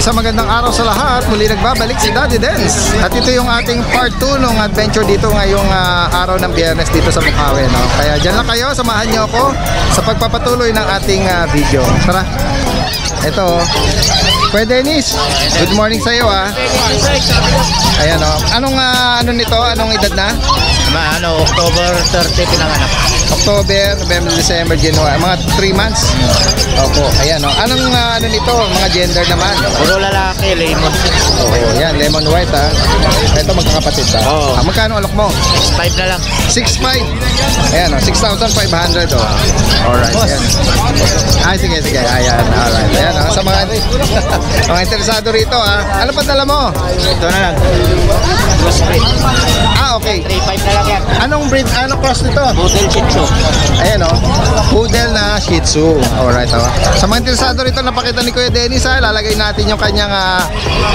Isang magandang araw sa lahat. Muli nagbabalik si Daddy Dens. At ito yung ating part 2 ng adventure dito ngayong araw ng Biyernes dito sa Bukawi, no? Kaya dyan lang kayo, samahan nyo ako sa pagpapatuloy ng ating video. Tara. Ito, Kuya Dennis, good morning sa iyo, ha. Ayan, o. Anong ano nito? Anong edad na? October 30 pinanganak. October, November, December, January, mga 3 months. Opo, ayan, o. Anong ano nito? Mga gender naman? Puro lalaki, lemon. Oo, yan, lemon white, ha. Ito magkakapatid ba? Oo. Magkano alok mo? 5 na lang. 6.5. Ayan, o. 6,500, o. Alright, ayan. Ay, sige. Ayan, alright. Ayan, o. Sa mga mga interesado rito, ha. Ano pa dala mo? Ito na lang. Crossbreed. Okay. 3.5 na lang yan. Anong breed? Anong cross nito? Poodle Shih Tzu. Ayan, o. Poodle na Shih Tzu. Alright, o. Sa mga interesado rito, napakita ni Kuya Dennis, ha. Lalagay natin yung kanyang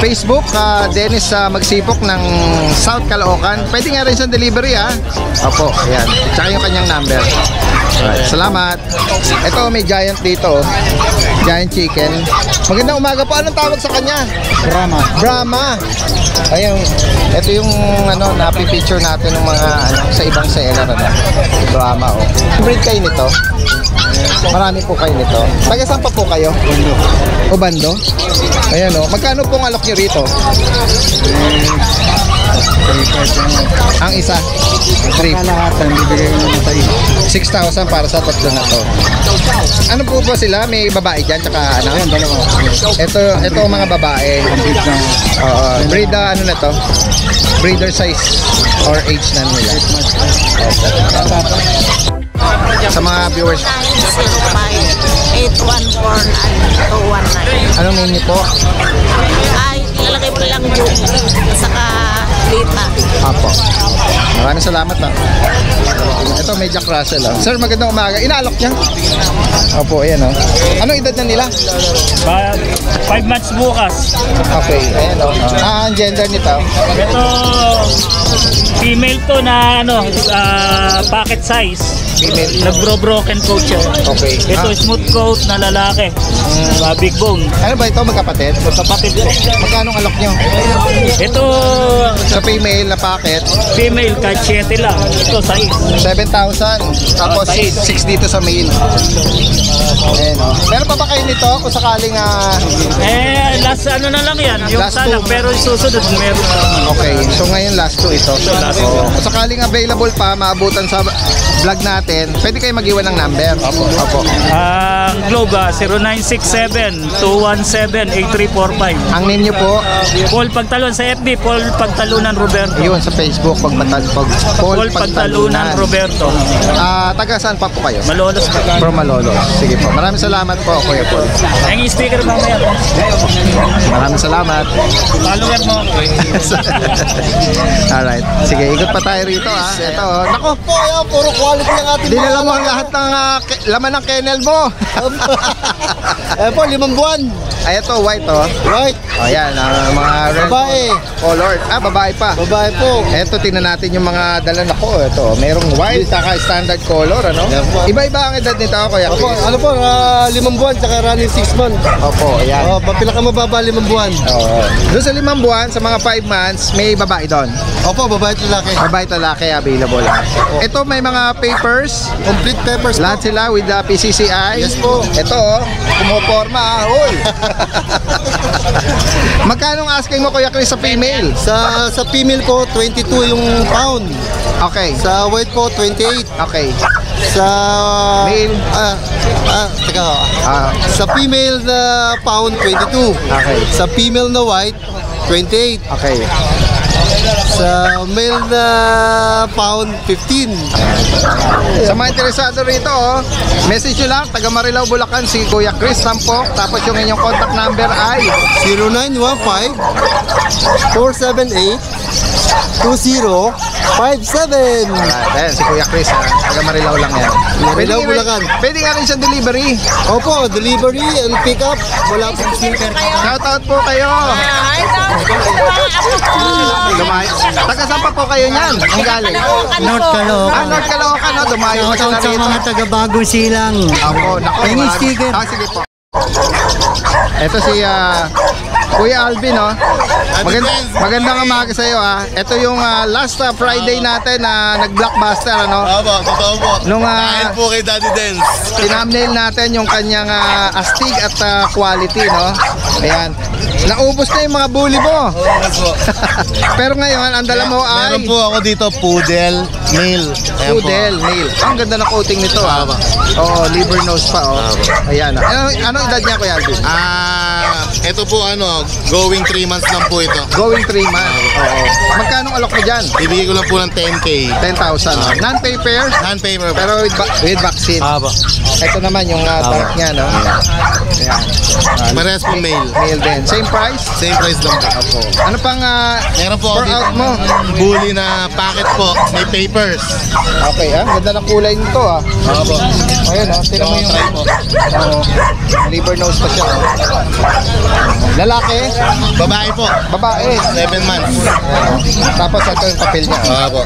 Facebook, Dennis Magsipok ng South Caloocan. Pwede nga rin siyang delivery, ha. Opo, ayan. Tsaka yung kanyang number. Alright, salamat. Ito, may giant dito, giant chicken. Magandang umaga po. Anong tawag sa kanya? Brahma. Ayun, ito yung ano, napi-feature natin ng mga sa ibang seller, ano. Brahma, oh. Breed kayo nito? Marami po kayo nito. Taga saan pa po kayo? Bando. Ayan, oh. Magkano pong alok nyo rito? Ang isa? 6,000 para sa tatlo na to. Ano po ba sila? May babae dyan, tsaka ano? Ito mga babae. Breed, ano na to? Breeder size or age na nila. Sa mga viewers, 0814-219. anong name niyo po? Ay, ilalagay mo lang yung saka lita. Apo. Maraming salamat, ha. Ito, may Jack Russell, ha. Sir, magandang umaga. Inaalok niya? Opo, ayan, ha. Anong edad na nila? 5 months bukas. Okay, ayan, o. Ang gender nito? Ito, female to na packet size. Female. Nagro-broken coat siya. Okay. Ito, smooth coat na lalaki. Big bone. Ano ba ito, magkapatid? Kapatid ko. Magkano alok nyo? Ito, Sa female na packet, female, kahit 7 lang. Ito, size. 7,000. Tapos 6 dito sa male. Ayan, o. Meron pa ba kayo nito kung sakaling Last ano na lang yan. Yung Last tanak, two. pero yung susunod, meron. okay, so ngayon last 2 ito. last Oo. Kung sakaling available pa, maabutan sa vlog natin, pwede kayo mag-iwan ng number. Opo. Ang Globe, 0967-217-8345. Ang name nyo po, Paul Pagtalon sa FB, Paul Pagtalunan Roberto. yun sa Facebook, Paul Paul Pagtalunan Roberto. Taga saan pa po kayo? Malolos pa. From Malolos. Sige po. Maraming salamat po, Kuya Paul. Ang speaker mamaya. Maraming salamat. Follower mo. Alright. Sige, ikot pa tayo rito, ha. Ito, nako. Puro quality ng ating Dinala mo ang lahat ng laman ng kennel mo. po, 5 buwan. Ay, ito, white, oh. Right. O, yan, mga red Babae. color. Babae pa. Babae po. Ito, tingnan natin yung mga dala na ko. Ito, merong white, saka standard color, ano? Yan po. Iba-iba ang edad nito, Kuya Opo, Chris. ano po, 5 buwan, tsaka running 6 months. Opo, ayan. Pinakamababa 5 buwan. Oo. Doon sa 5 buwan, sa mga 5 months, may babae doon. Opo, babae at lalaki. Babae at lalaki available. Ito, may mga papers. Complete peppers Lahat po. sila with the PCCI. Yes po. Ito, oh, kumuporma, hoy. Magkano ang asking mo, Kuya Chris, sa female? Sa female ko, 22 yung pound. Okay. Sa white po, 28. Okay. Sa Male. Teka. Ah, Sa female na pound, 22. okay. Sa female na white, 28. Okay. Sa male na pound, 15. Sa mga interesado rito, oh, message nyo lang, taga Marilao, Bulacan, si Kuya Chris Tampok. Tapos yung inyong contact number ay 0915-4057. ayan, si Kuya Chris, taga Marilao lang yan. Marilao, Bulacan. Pwede nga rin siyang delivery. Opo, delivery and pick up. Wala po sticker. Shoutout po kayo. Ay, Dumayo. Taga saan pa po kayo niyan? Ang galing? North Caloocan. North Caloocan, no? Dumayo ko siya na Sa rito. mga taga-Bagong Silang. Ako, nako. Penny marami- sticker. Sige po. Ito si Kuya Alvin, no? Magandang umaga sa iyo, ha. Ito yung last Friday natin na nag-blockbuster, ano? Opo, totoo po. Nung Dahil po kay Daddy Dance. tinamnail natin yung kanyang astig at quality, no? Ayan. Naubos na yung mga bully mo. Yes po. Pero ngayon, ang dala mo ay Meron po ako dito, Poodle, Male. Ayan po. Poodle, male. Ang ganda ng coating nito, ha. Tama. Oo, liver nose pa, oh. Ayan. Ano edad niya, Kuya Alvin? Ito po going 3 months lang po ito. Going 3 months. Oo. Magkano alok mo dyan? Ibigay ko lang po ng 10K. 10,000. Non-paper, Non-paper po. pero with vaccine. Aba. Ito naman yung dark niya, no? Ayan. Parehas po male. Male din. Same price? Same price lang po. Opo. Ano pang Meron po ako pour dito. out mo? Bully na packet po. May papers. Okay, ganda ng kulay nito, ah. Opo. Ayun, tinan mo yung Try po. liver nose pa siya, oh. Lalaki, Babae po. babae. 7 months. Tapos ito yung papel niya. Opo.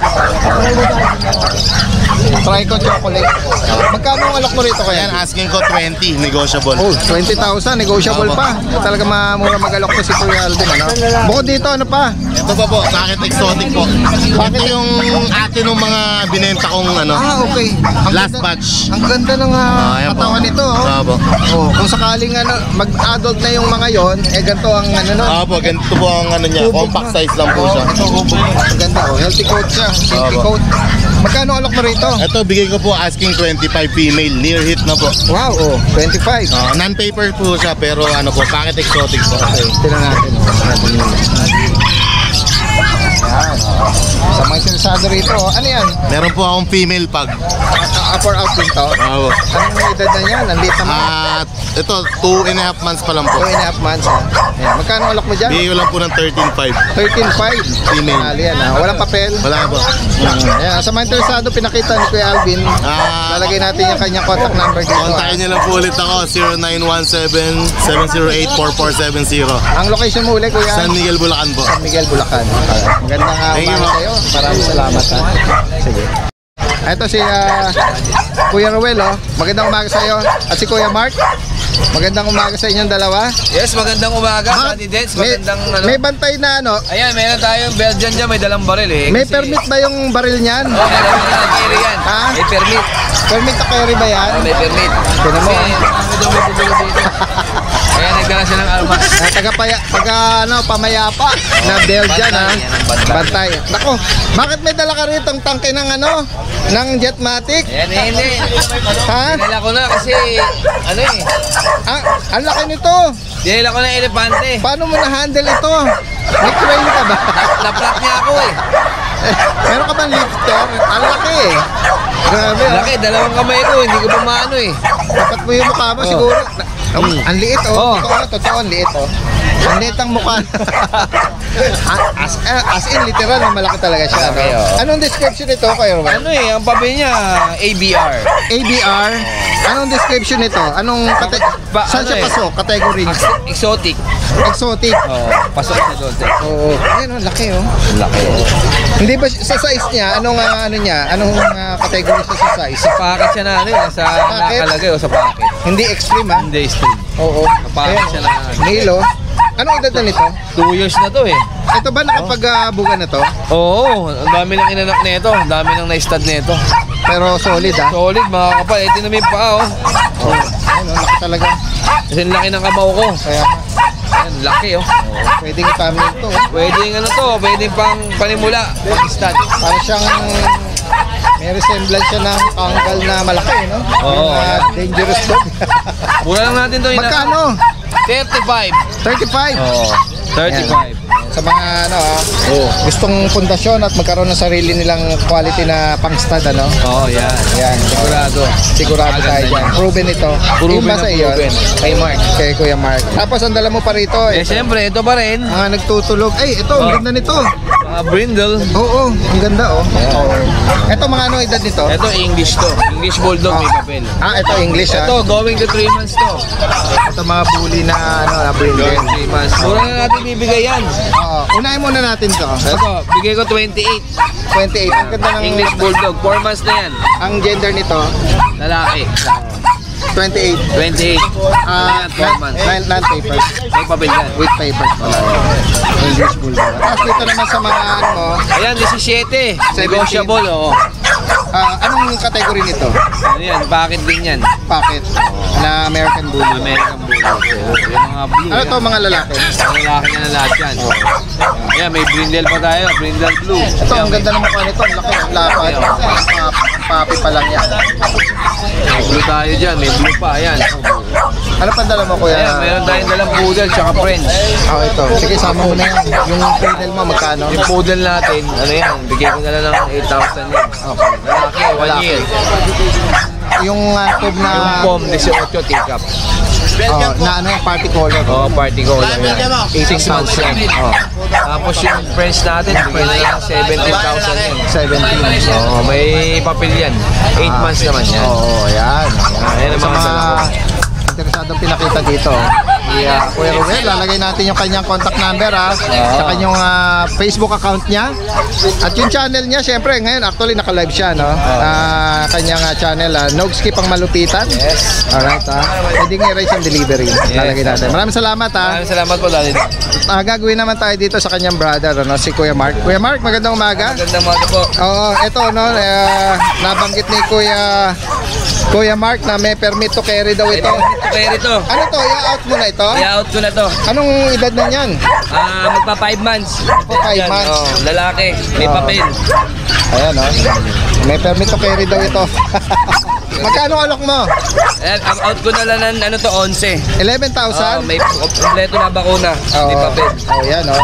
Trico chocolate. Magkano ang alok mo rito, Ayan, kaya? asking ko 20. Negotiable. Oh, 20,000, negotiable Opo. pa. Talaga mura mag-alok to si Kuya Alvin, ano? Bukod dito, ano pa? Ito pa po, packet exotic po. Ito yung atin ng mga binenta kong Okay. Ang last ganda- batch. Ang ganda ng Ayan po. katawan nito, oh. Opo. Oh, kung sakaling mag-adult na yung mga yon, ganito ang no? Opo, ganito po ang niya. Hubog Compact na. size lang po siya. Ito, hubog. Ang ganda, oh. Healthy coat siya. Healthy Opo. coat. Magkano alok mo rito? Ito, bigay ko po asking 25 female. Near hit na po. Wow, 25. Non-paper po siya, pero packet exotic po. Tingnan natin, Yan, Sa mga sinisado rito, ano yan? Meron po akong female pag. Upper out din to? Opo. Anong edad na yan? Nandito naman. At ito, 2.5 months pa lang po. 2.5 months, ha? Ayan. Magkano alok mo dyan? Bigay ko lang po ng 13.5. 13.5. Female. Panalo yan, ha? Walang papel. Wala po. Ayan, sa mga interesado, pinakita ni Kuya Alvin. Lalagay natin yung kanyang contact number dito. Kontakin niyo lang po ulit ako, 0917-708-4470. Ang location mo ulit, Kuya? San Miguel, Bulacan po. San Miguel, Bulacan. Magandang Thank you, umaga ma'am. sa'yo. Maraming salamat, ha? Sige. Ito si Kuya Ruel, oh. Magandang umaga sa'yo. At si Kuya Mark. Magandang umaga sa inyong dalawa. Yes, magandang umaga, Daddy Dance. Magandang May bantay na Ayan, meron tayong Belgian dyan, may dalang baril eh. May Kasi- permit ba yung baril niyan? Oh, may permit na carry yan. Ha? May permit. Permit to carry ba yan? May permit. Tignan mo, Kasi, ah. ano daw may bubulog dito. Kaya nagdala siya ng armas. Pamayapa na Belgian, ha? Bantay, yan ang bantay. Bantay. Nako, bakit may dala ka rito ang tangke ng ng Jetmatic? Ayan, hindi. Ha? Dinala ko na kasi, Ang laki nito. dinala ko na yung elepante. Paano mo na-handle ito? May crane ka ba? Naplat niya ako eh. Meron ka bang lifter? Ang laki eh. Grabe, oh. Laki, dalawang kamay ko, hindi ko pa maano eh. Dapat mo yung mukha mo siguro. Ang liit, oh. Totoo, ang liit, oh. Ang liit ang mukha. as in, literal na malaki talaga siya. No? Okay, oh. Anong description nito, Kuya Ruben? Ang pabi niya, ABR. ABR. Anong description nito? Saan siya pasok? Category niya? Exotic. Exotic. Pasok sa doon. Oo. Ayun, oh, laki, oh. Laki. Hindi ba sa size niya? Anong category siya sa size? Sa packet siya na sa Packet? nakalagay o sa packet. Hindi extreme, ha? Hindi stream. Oo. Packet Ayun, siya na. Male, oh. Anong edad na nito? 2 years na to eh. Ito ba nakapag-buga na to? Oo, ang dami nang inanak nito, ang dami nang na-stud nito. Pero solid, ha? Solid mga kapal, ito na may paa oh. Ayun, laki talaga. Kasi ang laki ng kamao ko. Kaya Ayan, laki oh. pwedeng itami ito. Pwedeng pwedeng pang panimula, pang stud. Para siyang may resemblance siya ng kangal na malaki, no? Oo. Yung, dangerous dog. Mura lang natin to. Magkano? 35. 35. Oo, 35. Sa mga gustong pundasyon at magkaroon ng sarili nilang quality na pang-stud, ano? Oo, yan. Yan. Sigurado. Sigurado tayo dyan. Proven ito. Proven Yung ba na sa iyo? proven. Kay Mark. Kay Kuya Mark. Tapos ang dala mo pa rito. Eh, siyempre, ito pa rin. Mga nagtutulog. Ay, ito. Ang ganda nito. Mga brindle. Oo. Ang ganda, oh. Ito mga edad nito? Ito, English to. English Bulldog, may papel. Ito English, ha? Ito, going to 3 months to. Ito mga bully na brindle. Going 3 months. Mura na natin bibigay yan. Unahin muna natin to. Ito, bigay ko 28. 28. Ang ganda ng English Bulldog, 4 months na yan. ang gender nito. Lalaki. 28. 28. Ah, 12 months. non-papers. May papel yan. With papers pala. English Bulldog. Tapos dito naman sa mga ano mo, Ayan, 17. Negotiable, oo. anong category nito? Ano yan, bakit din yan? Packet na American Bulldog. American Bulldog. Yung mga blue. Ano to mga lalaki? Ang lalaki na lahat yan. Ayan, may brindle pa tayo. Brindle blue. Ito, ang ganda ng mukha nito. Ang laki ng lapad. Papi pa lang yan. May blue tayo dyan. May blue pa. Ayan. Ano pa dala mo, kuya? Ayan, meron tayong dalang poodle tsaka French. Ito. Sige, sama mo na yan. Yung poodle mo, magkano? Yung poodle natin, ano yan, bigay ko na lang ng 8,000 yan. Okay. Lalaki, 1 year. Yung tube na... Yung pom, 18, take-up. na ano, party color. Oo, party color yan. 6 months yan. Oh. Tapos yung French natin, bigay na lang 17,000 yan. 17. Oo, may papel yan. 8 months naman yan. Oo, yan. Ayan ang Sa mga mga dala ko. interesadong pinakita dito. Yeah, Kuya Ruel, lalagay natin yung kanyang contact number sa kanyang Facebook account niya. At yung channel niya, syempre ngayon actually naka-live siya, no? Kanyang channel, Nogski Pang Malupitan. Yes. Alright, pwedeng i-raise ang delivery. Lalagay natin. Maraming salamat, Maraming salamat po, Daddy. Gagawin naman tayo dito sa kanyang brother, no? Si Kuya Mark. Kuya Mark, magandang umaga. Magandang mga po. Oo, eto, no? Nabanggit ni Kuya Mark na may permit to carry daw ito. Kaya rito. Ano to? I-out mo na ito? I-out ko na to. Anong edad na yan? Magpa 5 months. Magpa 5 Yan, months. oh, lalaki, may Oh. papel. Ayan, no? May permit to carry daw ito. Magkano alok mo? Ayan, ang out ko na lang ng ano to, 11. 11,000? May kompleto na bakuna. May papel. Oh, yan, no?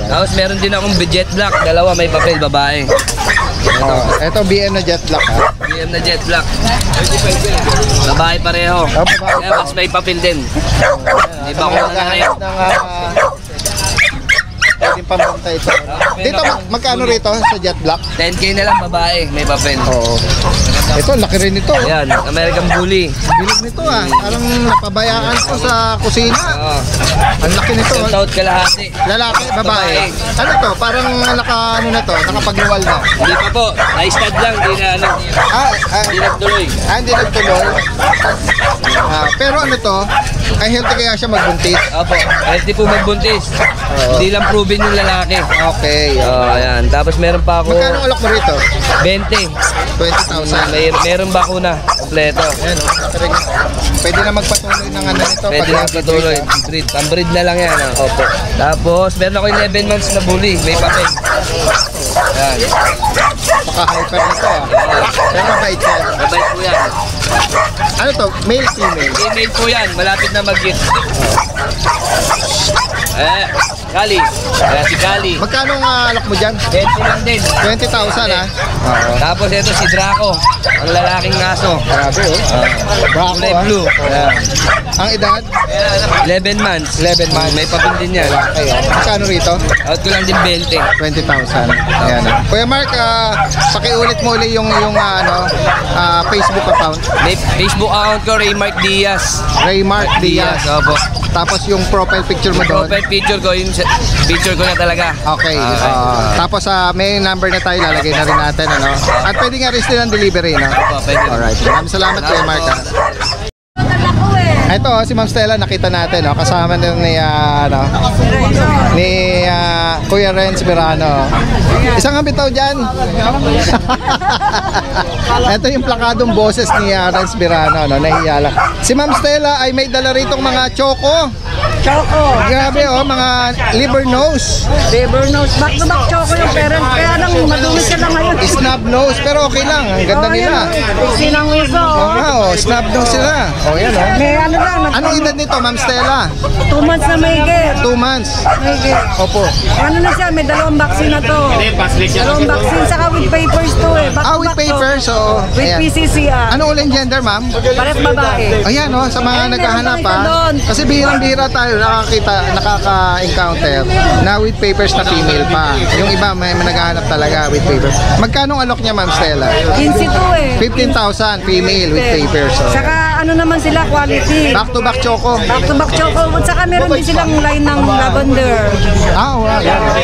Tapos meron din akong jet black. Dalawa may papel, babae. Ito BM na jet black, ha? BM na jet black. Babae pareho. Oh, babae. Ayan, mas may papel din. Hindi ba ko na ngayon? Ng pwedeng pambanta ito. Dito, magkano rito sa jet black? 10K na lang babae, may papel. Oo. Ito, laki rin ito. Ayan, American Bully. Bilog nito, Parang napabayaan ko sa kusina. Oo. Ang laki nito. Isang taon kalahati. Lalaki, babae. Ano to? Parang ano na to? Nakapagluwal na. Hindi pa po. Na-stud lang, hindi na ano. Hindi nagtuloy. Hindi nagtuloy. Pero ano to? Ay healthy kaya siya magbuntis. Opo, healthy po magbuntis. Hindi lang proven yung lalaki. Okay. Ayan. Tapos meron pa ako Magkano alok mo rito? 20. 20,000. Meron bakuna. Kompleto. Ayan, pwede na magpatuloy ng ano nito. Pwede lang patuloy. Breed. Pambreed na lang yan. Opo. Tapos meron ako 11 months na bully. May papel. Ayan. Paka-hyper nito, Pero mabait yan. Mabait po yan. Ano to? Male, female? Female po yan. Malapit na mag-hit. Kali. Ayan si Kali. Magkano ang alok mo dyan? 20 lang din. 20,000, Oo. Tapos ito si Draco. Ang lalaking aso. Grabe, Bravo, Kulay blue. Ayan. Ang edad? 11 months. 11 months. May papel din yan. Ayan. Magkano rito? Out ko lang din 20. 20,000. Ayan. Kuya Mark, pakiulit mo ulit yung Facebook account. May Facebook account ko, Raymark Diaz. Raymark Diaz. Opo. Tapos yung profile picture mo doon. Profile picture ko, yung picture ko na talaga. Okay. Tapos may number na tayo, lalagay na rin natin, At pwede nga rin sila ng delivery, no? Opo, pwede. Alright. Maraming salamat, Kuya Mark. Ito, si Ma'am Stella, nakita natin, kasama din ni Kuya Renz Verano. Isang bitaw dyan. Ito yung plakadong boses ni Renz Verano, nahihiya lang. Si Ma'am Stella ay may dala ritong mga choco. Choco. Grabe, mga liver nose. Liver nose. Back to back choco yung parents. Kaya lang madumi ka lang ngayon. Snub nose, pero okay lang. Ang ganda nila. Sinang iso. Snub nose sila. Yan, May ano lang. Anong edad nito, Ma'am Stella? 2 months na may get. 2 months. May get. Opo. Ano na siya? May 2 vaccine na to. 2 vaccine saka with papers to Back to With back papers, to. so. With Ayan. PCCR. Ano uling gender, ma'am? Pares babae. Ayan, sa mga Ayun, naghahanap meron pa isa doon. Kasi bihirang-bihira tayo tayo nakaka-encounter na with papers na female pa. Yung iba may naghahanap talaga with papers. Magkano ang alok niya, Ma'am Stella? 15 to eh. 15,000 female with papers. So. Saka ano naman sila, quality. Back to back choco. Back to back choco. At saka meron din silang line ng lavender. Wow.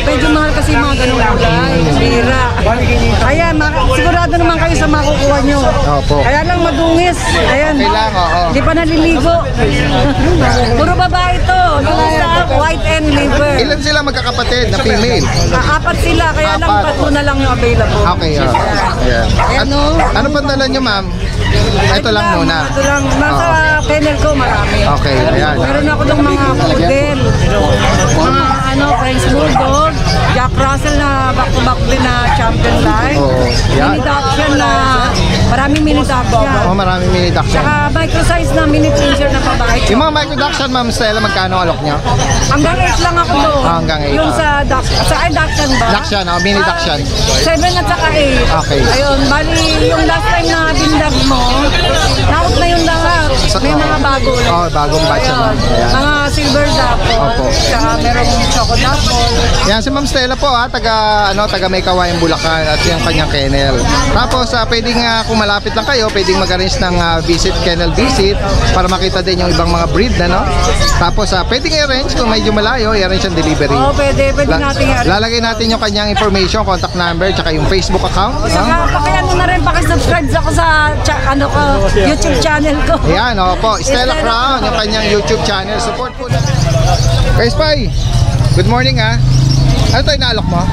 Medyo mahal kasi mga ganung kulay. Bira. Ayan, sigurado naman kayo sa makukuha nyo. Opo. Kaya lang madungis. Ayan. Okay lang, oo. Hindi pa naliligo. Puro babae to. Yung isa, white and liver. Ilan sila magkakapatid na female? Apat sila, kaya lang Apat. 3 na lang yung available. Okay, ayan. Ayan, no? Ano pa dala nyo, ma'am? Ito lang muna. Ito lang. Nasa kennel ko marami. Okay, ayan. Meron ako ng mga poodle. Mga French Bulldog, Jack Russell na back-to-back din na champion line. Oo, yan. Mini Dachshund na maraming mini Dachshund. Oh, maraming mini dachshund. Saka micro size na mini pincher na babae. Yung mga micro dachshund, Ma'am Stella, magkano ang alok niya? Hanggang 8 lang ako doon. Hanggang 8, Yung sa Dachshund ba? Dachshund, mini dachshund. 7 at saka 8. Okay. Ayun, bali yung last time na bindag mo, naot na yung lahat. May mga bago lang. Oh, bagong batch naman. Ayan. Mga silver dapple. Opo. Saka merong choco dapple. Yan si Ma'am Stella po taga May Kawayan, Bulacan at yung kanyang kennel. Tapos pwedeng kung malapit lang kayo, pwedeng mag-arrange ng kennel visit para makita din yung ibang mga breed na, no? Tapos pwedeng i-arrange kung medyo malayo, i-arrange ang delivery. Oo, pwede natin i-arrange. Lalagay natin yung kanyang information, contact number, tsaka yung Facebook account. Saka pakiano na rin, pakisubscribe ako sa YouTube channel ko. Ayan, po, Stella Crown, yung kanyang YouTube channel. Support po na. Kay Spy, good morning Ano tayo naalok mo?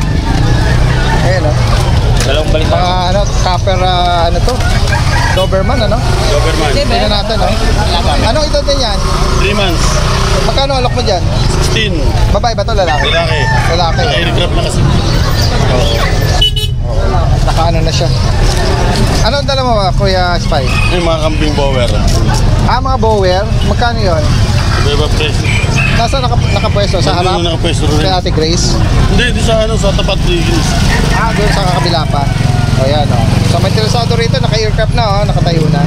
Ayan Dalawang balik copper, Doberman, Doberman. Tingnan natin, Anong edad din yan? 3 months. Magkano alok mo dyan? 16. Babae ba to lalaki? Lalaki. Lalaki. Aircraft na kasi. Nakaano na siya. Ano ang dala mo ba, Kuya Spy? Yung mga kambing bower. Mga bower. Magkano yun? Iba presyo. Nasa nakapwesto? Sa harap? Yung nakapwesto rin. Kay Ate Grace? Hindi, sa tapat Riggins. Doon sa kabila pa. O yan So may interesado rito, naka-aircraft na nakatayo na.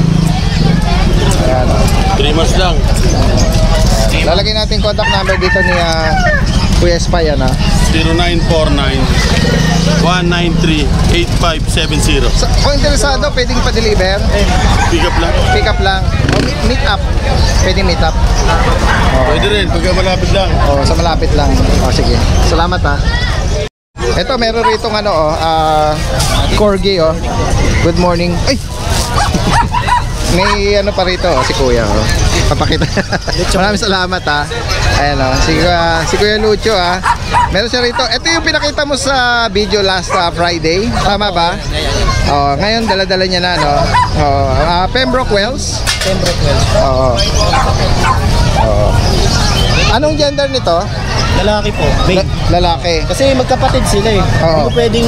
Ayan 3 months lang. Lalagay natin contact number dito ni Kuya Spy 0949-193-8570. Kung interesado, pwedeng pa-deliver. Pick up lang. Pick up lang. O meet up. Pwedeng meet up. Pwede rin, pagka malapit lang. Sa malapit lang. Sige. Salamat Ito, meron rito corgi Good morning. Ay! May pa rito si Kuya Papakita. Maraming salamat Ayan si Kuya Lucho Meron siya rito. Ito yung pinakita mo sa video last Friday. Tama ba? Ngayon dala-dala niya na Pembroke Wells. Anong gender nito? Lalaki po. Lalaki. Kasi magkapatid sila Hindi ko pwedeng,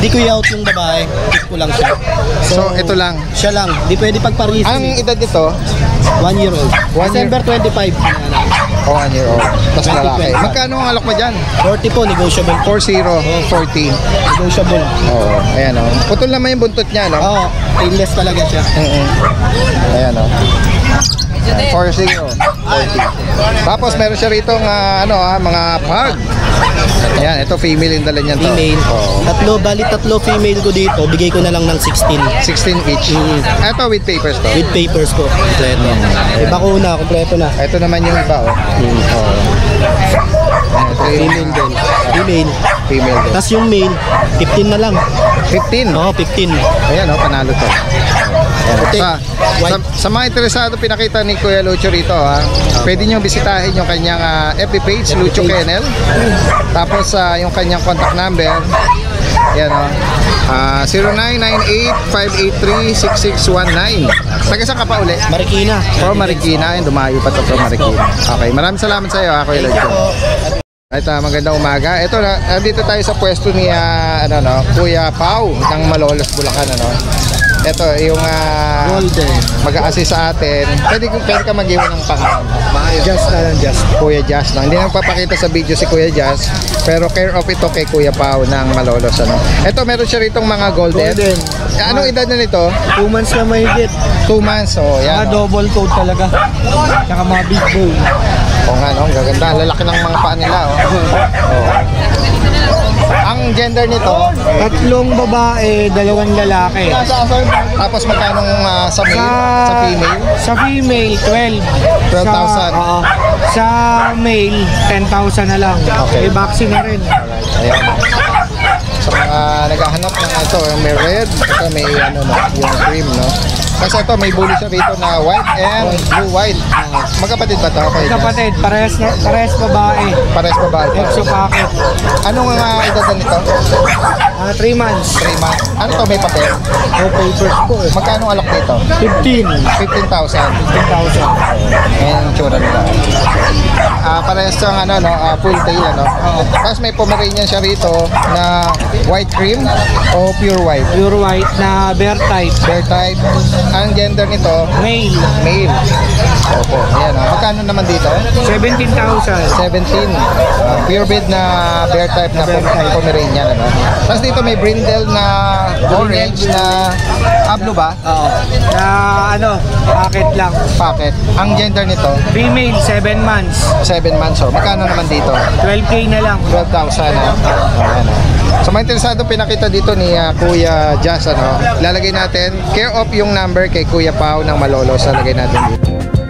di ko i-out yung babae. Pick ko lang siya. So ito lang. Siya lang. Di pwede pagparehistro. Ang edad nito? 1 year old. December 25. 1 year old. Tapos lalaki. Magkano ang alok mo dyan? 40 po, negotiable. 40. Negotiable. Ayan Putol naman yung buntot niya Painless talaga siya. Ayan 40. Tapos meron siya rito mga pug. Ayan, ito female yung dala niyan to. Female. Tatlo female ko dito. Bigay ko na lang ng 16. 16 each. Ito with papers to. With papers po. Kompleto. Bakuna, kompleto na. Ito naman yung iba Female din. Female din. Tapos yung male, 15 na lang. 15? 15. Ayan panalo to. Puti. Sa mga interesado, pinakita ni Kuya Lucho rito pwede nyo bisitahin yung kanyang FB page, Lucho Kennel. Tapos yung kanyang contact number, yan 0998-583-6619. Taga saan ka pa uli? Marikina. From Marikina, dumayo pa to from Marikina. Okay, maraming salamat sa iyo Kuya Lucho. Magandang umaga. Ito dito tayo sa pwesto ni Kuya Pau ng Malolos, Bulacan Ito yung Golden. mag-a-assist sa atin. Pwede ka mag-iwan ng pangalan. Just na lang, just. Kuya Jazz lang. Hindi nang papakita sa video si Kuya Jazz, pero care of ito kay Kuya Pau ng Malolos Ito meron siya ritong mga golden. Anong edad na nito? 2 months na mahigit. 2 months. Yan. Mga double coat talaga. Tsaka mga big bone. Oo nga, no? Ang gaganda. Ang lalaki ng mga paa nila, oh. Oo. Ang gender nito, 3 babae, 2 lalaki. tapos magkano sa male, sa female? Sa female, 12. 12,000. Oo. Sa male, 10,000 na lang. Okay. May vaccine na rin. Ayan. Sa mga naghahanap ng ito, may red, ito may ano no, yung cream, no? Kasi ito may bully siya rito na white and blue white. Magkapatid ba ito? Okay, Kapatid, parehas babae. pares babae. Exo packet. Anong edad na nito? 3 months. 3 months. Ano to, may papel? No papers po eh. Magkano alok nito? 15. 15,000. 15,000. Ayan yung tsura nila. Parehas siyang ano, no, full tail, ano? Tapos may Pomeranian siya rito na white cream o pure white. Pure white na bear type. Bear type. Ang gender nito, Male. male. Opo, ayan. Magkano naman dito? 17,000. 17. Pure breed na bear type na Pomeranian, ano? Tapos dito may brindle na orange na blue ba? Oo. Na ano, packet lang. Packet. Ang gender nito, Female, 7 months. 7 months. So, magkano naman dito? 12K na lang. 12,000. Ayan. So, mga interesado, pinakita dito ni Kuya Jazz, ano? Lalagay natin, care of yung number kay Kuya Pao ng Malolos. Lalagay natin dito.